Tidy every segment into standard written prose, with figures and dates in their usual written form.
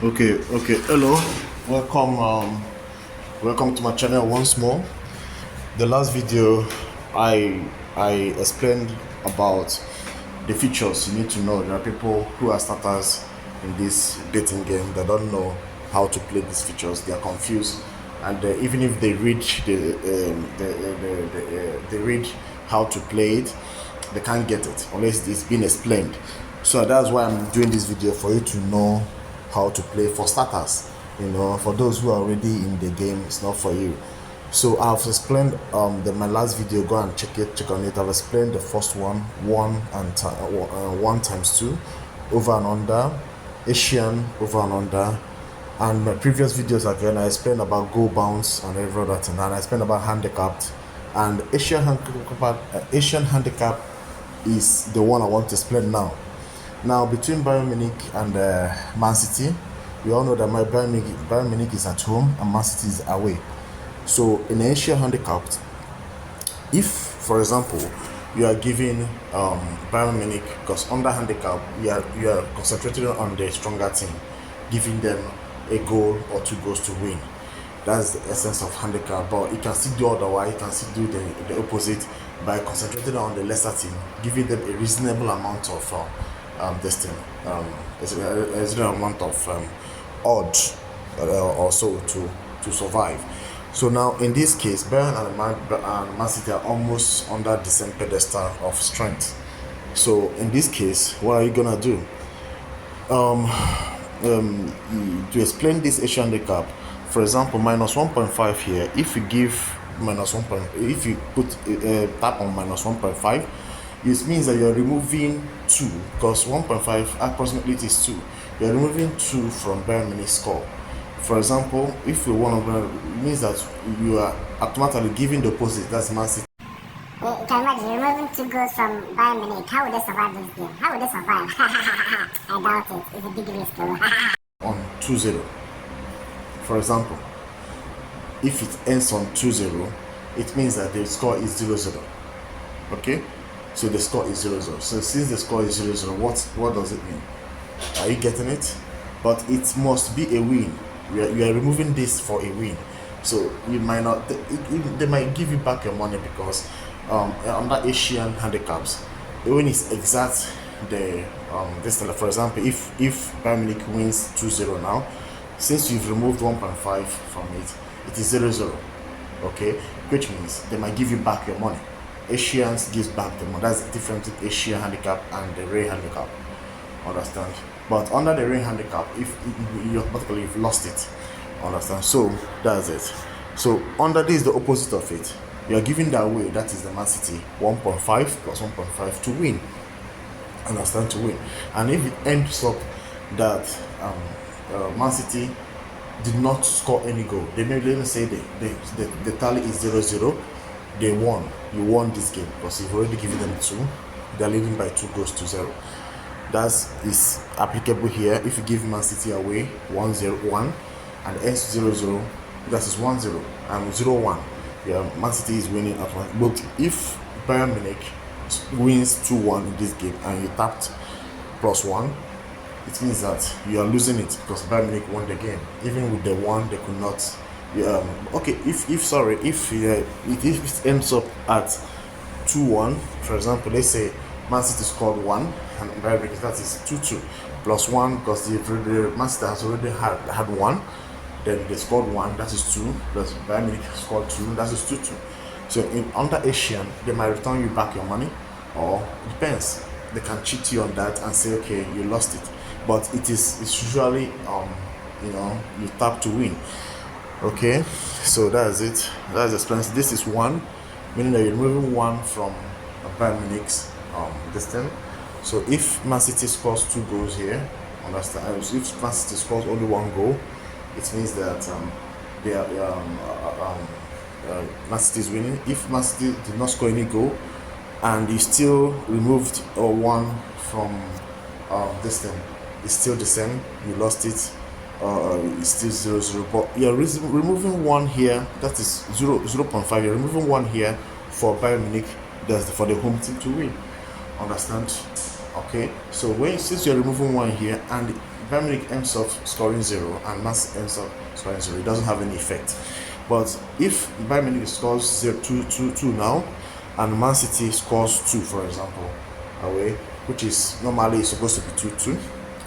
Okay. Hello, welcome. Welcome to my channel once more. The last video, I explained about the features you need to know. There are people who are starters in this dating game that don't know how to play these features. They are confused, and even if they read they read how to play it, they can't get it unless it's been explained. So that's why I'm doing this video, for you to know how to play for starters. For those who are already in the game, it's not for you. So I've explained my last video. Go and check on it. I've explained the first one, one times two, over and under, Asian over and under, and my previous videos again. I explained about goal bounce and every other thing, and I explained about handicapped. And Asian handicap is the one I want to explain now. Now, between Bayern Munich and Man City, we all know that Bayern Munich is at home and Man City is away. So in Asia handicapped, if, for example, you are giving Bayern Munich, because under handicap, you are concentrating on the stronger team, giving them a goal or 2 goals to win. That's the essence of handicap. But you can still do otherwise. You can still do the opposite by concentrating on the lesser team, giving them a reasonable amount of a reasonable amount of odds or so to survive. So now in this case, Bayern and Man City are almost under the same pedestal of strength. So in this case, what are you gonna do? To explain this Asian handicap, for example, minus 1.5 here. If you give minus 1. If you put tap on minus 1.5, it means that you're removing 2, because 1.5 approximately it is 2. You're removing 2 from Bayern Munich score. For example, if you want to, it means that you are automatically giving the opposite. That's Man City. You can imagine removing 2 goals from Bayern Munich. How would they survive this game? How would they survive? I doubt it. It's a big risk though. On 2-0. For example, if it ends on 2-0, it means that the score is 0-0. Okay? So the score is 0-0. So since the score is 0-0, what does it mean? Are you getting it? But it must be a win. You are removing this for a win. So you might not. They might give you back your money, because under Asian handicaps, the win is exact. This, for example, if Bayern Munich wins 2-0 now, since you've removed 1.5 from it, it is 0-0. Okay, which means they might give you back your money. Asians gives back the money. That's the difference between Asian handicap and the Ray handicap. Understand? But under the Ray handicap, if you automatically you've lost it. Understand? So that's it. So under this, the opposite of it, you are giving that away. That is the Man City 1.5 plus 1.5 to win. Understand? To win. And if it ends up that Man City did not score any goal, they may even say the tally is 0-0. They won. You won this game, because you've already given them 2. They're leading by 2 goals to 0. That is applicable here. If you give Man City away 1-0-1 and ends 0-0, that is 1-0 and 0-1. Yeah, Man City is winning at one. But if Bayern Munich wins 2-1 in this game and you tapped +1, it means that you are losing it, because Bayern Munich won the game. Even with the 1, they could not. Okay, if it ends up at 2-1, for example, let's say Man City scored 1 and Bayern Munich, that is 2-2 plus 1, because the Man City has already had 1, then they scored 1, that is 2, plus Bayern Munich scored 2, that is 2-2. So under Asian, they might return you back your money, or it depends. They can cheat you on that and say, okay, you lost it. But it's usually you tap to win. Okay, so that's it. That's the experience. This is 1, meaning that you're removing 1 from Bayern Munich's this thing. So if Man City scores 2 goals here, understand? If Man City scores only 1 goal, it means that Man City is winning. If Man City did not score any goal and you still removed 1 from this thing, it's still the same. You lost it. It's still 0-0. But you're removing 1 here. That is 0.5. You're removing 1 here for Bayern Munich. That's for the home team to win. Understand? Okay. So since you're removing 1 here, and Bayern Munich ends up scoring 0 and Man City ends up scoring 0, it doesn't have any effect. But if Bayern Munich scores 2 now, and Man City scores 2, for example, away, which is normally supposed to be 2-2,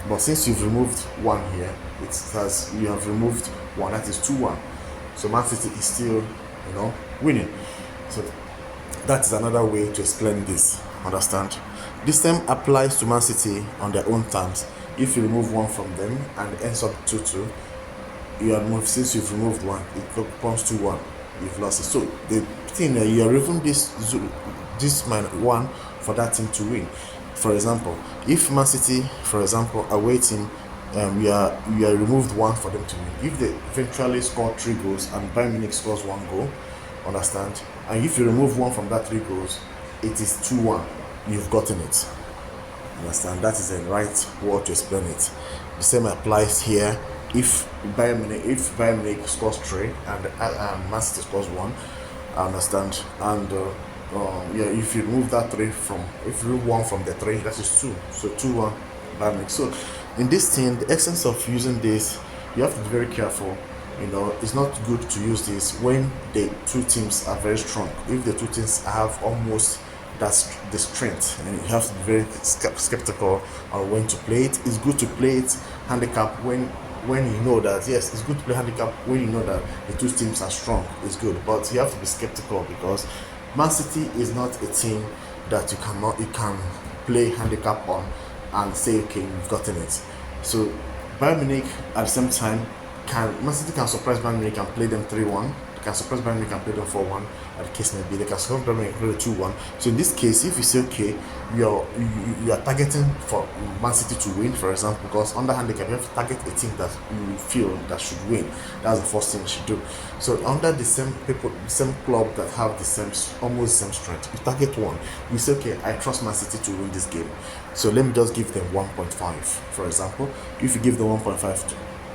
but since you've removed 1 here, you have removed 1, that is 2-1. So Man City is still, winning. So that is another way to explain this. Understand? This same applies to Man City on their own terms. If you remove 1 from them and it ends up 2-2, since you've removed 1, it becomes 2-1. You've lost it. So the thing that you are removing this -1 for that team to win. For example, if Man City, for example, away team, we are removed 1 for them to win. If they eventually score 3 goals and Bayern Munich scores 1 goal, understand? And if you remove 1 from that 3 goals, it is 2-1. You've gotten it. Understand? That is the right word to explain it. The same applies here. If Bayern Munich scores 3 and Man City scores 1, understand? And if you remove that 3 if you remove 1 from the 3, that is 2. So 2-1 Bayern Munich. So in this thing, the essence of using this, you have to be very careful. It's not good to use this when the 2 teams are very strong. If the 2 teams have almost the strength, and you have to be very skeptical on when to play it. It's good to play it handicap when you know that, yes, it's good to play handicap when you know that the 2 teams are strong. It's good, but you have to be skeptical because Man City is not a team that you can play handicap on and say, okay, you've gotten it. So Bayern Munich at the same time, Man City can surprise Bayern Munich and play them 3-1. They can surprise Bayern Munich and play them 4-1, as the case may be. They can surprise Bayern Munich and play them 2-1. So in this case, if you say, okay, you are targeting for Man City to win, for example, because under handicap you have to target a team that you feel that should win. That's the first thing you should do. So under the same club that have almost the same strength, you target one. You say, okay, I trust Man City to win this game, so let me just give them 1.5, for example. If you give them 1.5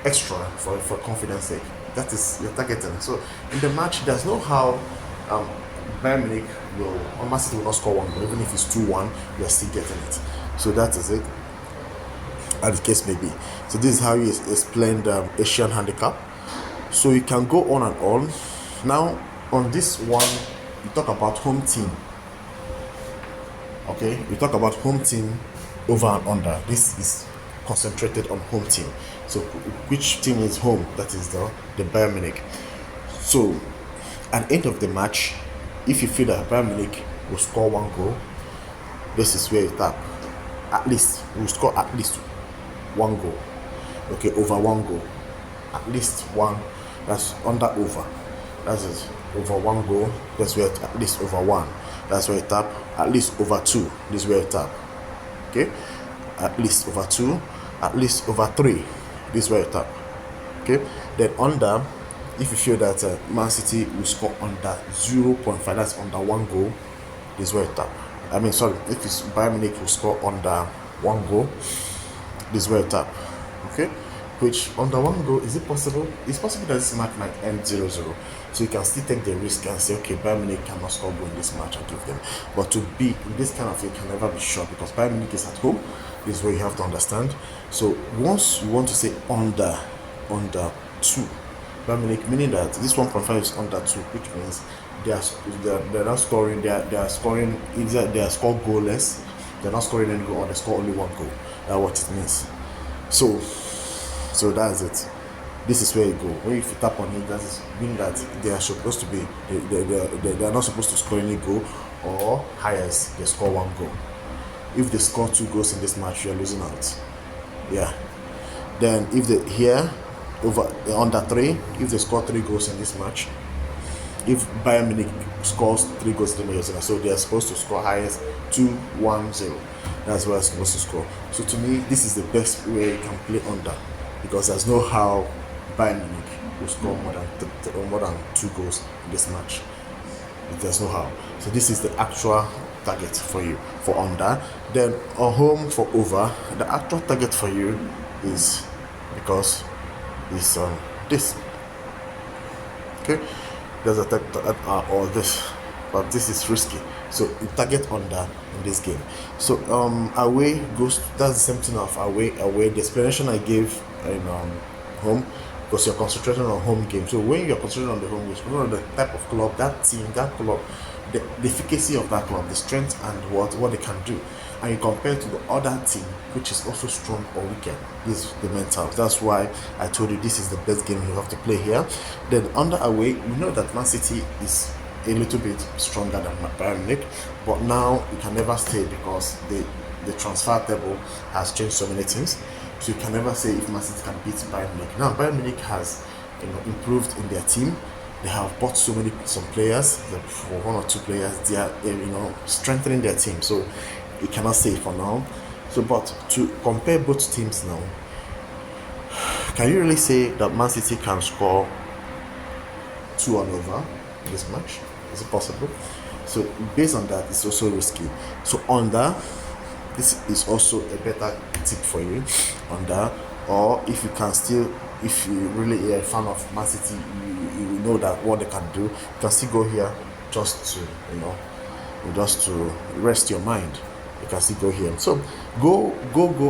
extra for confidence sake, that is your targeting. So in the match, there's no how Bayern Munich Man City will not score 1 goal. Even if it's 2-1, you're still getting it. So that is it, as the case may be. So this is how you explain the Asian handicap. So you can go on and on. Now on this one, you talk about home team. Okay, we talk about home team over and under. This is concentrated on home team. So which team is home? That is the Bayern Munich. So at the end of the match, if you feel that Bayern Munich will score 1 goal, this is where you tap. At least will score at least 1 goal. Okay, over 1 goal. At least 1. That's under over. That's it. Over 1 goal. That's where at least over 1. That's where you tap. At least over 2. This is where you tap. Okay. At least over 2. At least over 3. This is where you tap. Okay. Then under, if you feel that Man City will score under 0.5, that's under 1 goal, this is where you tap. If it's Bayern Munich will score under 1 goal, this is where you tap. Okay. Which under 1 goal, is it possible? It's possible that this match might end 0-0. So you can still take the risk and say, okay, Bayern Munich cannot score goal in this match, I'll give them. But to be in this kind of thing, can never be sure because Bayern Munich is at home. This is where you have to understand. So once you want to say under 2, Bayern Munich, meaning that this 1.5 is under 2, which means they're not scoring. They are scoring either they are score goalless, they're not scoring any goal, or they score only 1 goal. That's what it means. So that's it. This is where you go. When you tap on it, that is mean that they are supposed to be they are not supposed to score any goal, or highest they score 1 goal. If they score 2 goals in this match, you are losing out. Yeah. Then if they here over under 3, if they score 3 goals in this match, if Bayern Munich scores 3 goals in the match, so they are supposed to score highest 2-1-0. That's what they're supposed to score. So to me, this is the best way you can play under, because there's no how Bayern Munich will score more than 2 goals in this match. There's no how. So this is the actual target for you for under. Then on home for over, the actual target for you is this. Okay, there's a or this, but this is risky. So you target under in this game. So away goes, that's the same thing of away. The explanation I gave in home, because you're concentrating on home game. So when you're concentrating on the home games, remember the type of club, that team, that club, the efficacy of that club, the strength and what they can do, and you compare to the other team which is also strong or weaker. This is the mental. That's why I told you this is the best game you have to play here. Then under away, we know that Man City is a little bit stronger than Bayern Munich, but now you can never say, because the transfer table has changed so many things. So you can never say if Man City can beat Bayern Munich. Now Bayern Munich has improved in their team. They have bought some players, for 1 or 2 players. They are strengthening their team. So you cannot say for now. So, but to compare both teams now, can you really say that Man City can score 2 and over this match? Is it possible? So based on that, it's also risky. So under, this is also a better tip for you. Under, or if you can still, if you really are a fan of Man City, you know that what they can do, you can still go here just to just to rest your mind. You can still go here. So go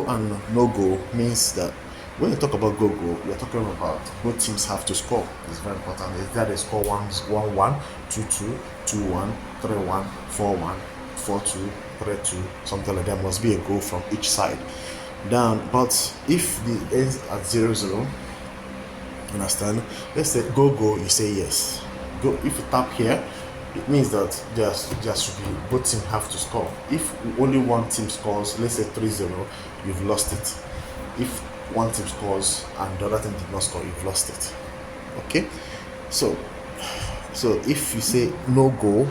and no go means that when you talk about go, you're talking about both teams have to score. It's very important. Is that they score 1-1, 2-2, 2-1, 3-1, 4-1, 4-2, 3-2, something like that. Must be a goal from each side. Down, but if the ends at 0-0, understand? Let's say go, you say yes. Go. If you tap here, it means that there should be, both teams have to score. If only one team scores, let's say 3-0, you've lost it. If one team scores and the other team did not score, you've lost it. Okay, so if you say no goal,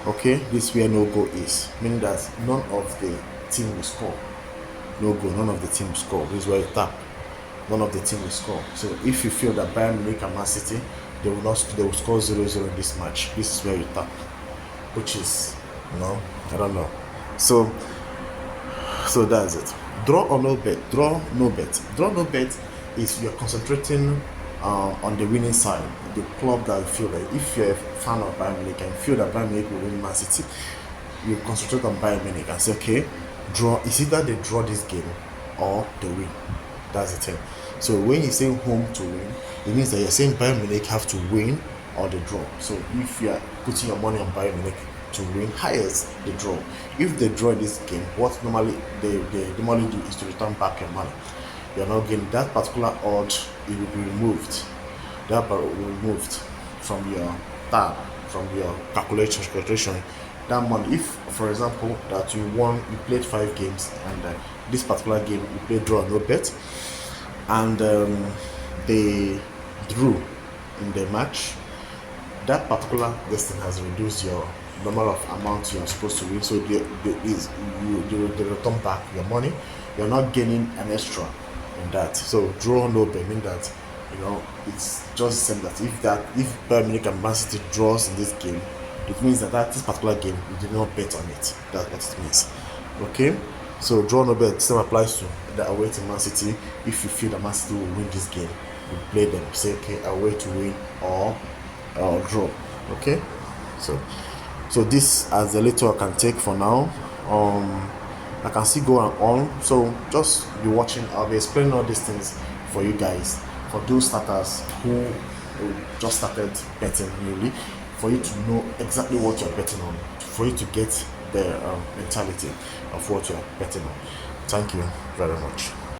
okay, this is where no goal is, meaning that none of the team will score. No goal, none of the team will score. This is where you tap. None of the team will score. So if you feel that Bayern Munich and Man City, they will score 0-0 in this match, this is where you tap, which is, I don't know. So that's it. Draw or no bet. Draw no bet is you're concentrating on the winning side, the club that you feel like. If you're a fan of Bayern Munich and you feel that Bayern Munich will win Man City, you concentrate on Bayern Munich and say, okay, draw. It's either they draw this game or they win. That's the thing. So when you say home to win, it means that you're saying Bayern Munich have to win or they draw. So if you are putting your money on Bayern Munich to win, highest the draw. If they draw this game, what normally they normally do is to return back your money. You're not getting that particular odd. It will be removed. That will be removed from your tab, from your calculation. That money, if for example that you played 5 games and this particular game you played draw no bet, and they drew in the match, that particular listing has reduced your number of amount you are supposed to win. So they return back your money. You're not gaining an extra in that. So draw no bet means that it's just the same, that if Bayern Munich and Man City draws in this game, it means that this particular game you did not bet on it. That's what it means. Okay, so draw no bet, same applies to the away to Man City. If you feel that Man City will win this game, you play them, say okay, away to win or draw. Okay, so this as the little I can take for now. I can still go on, so just be watching. I'll be explaining all these things for you guys, for those starters who just started betting newly, for you to know exactly what you're betting on, for you to get the mentality of what you're betting on. Thank you very much.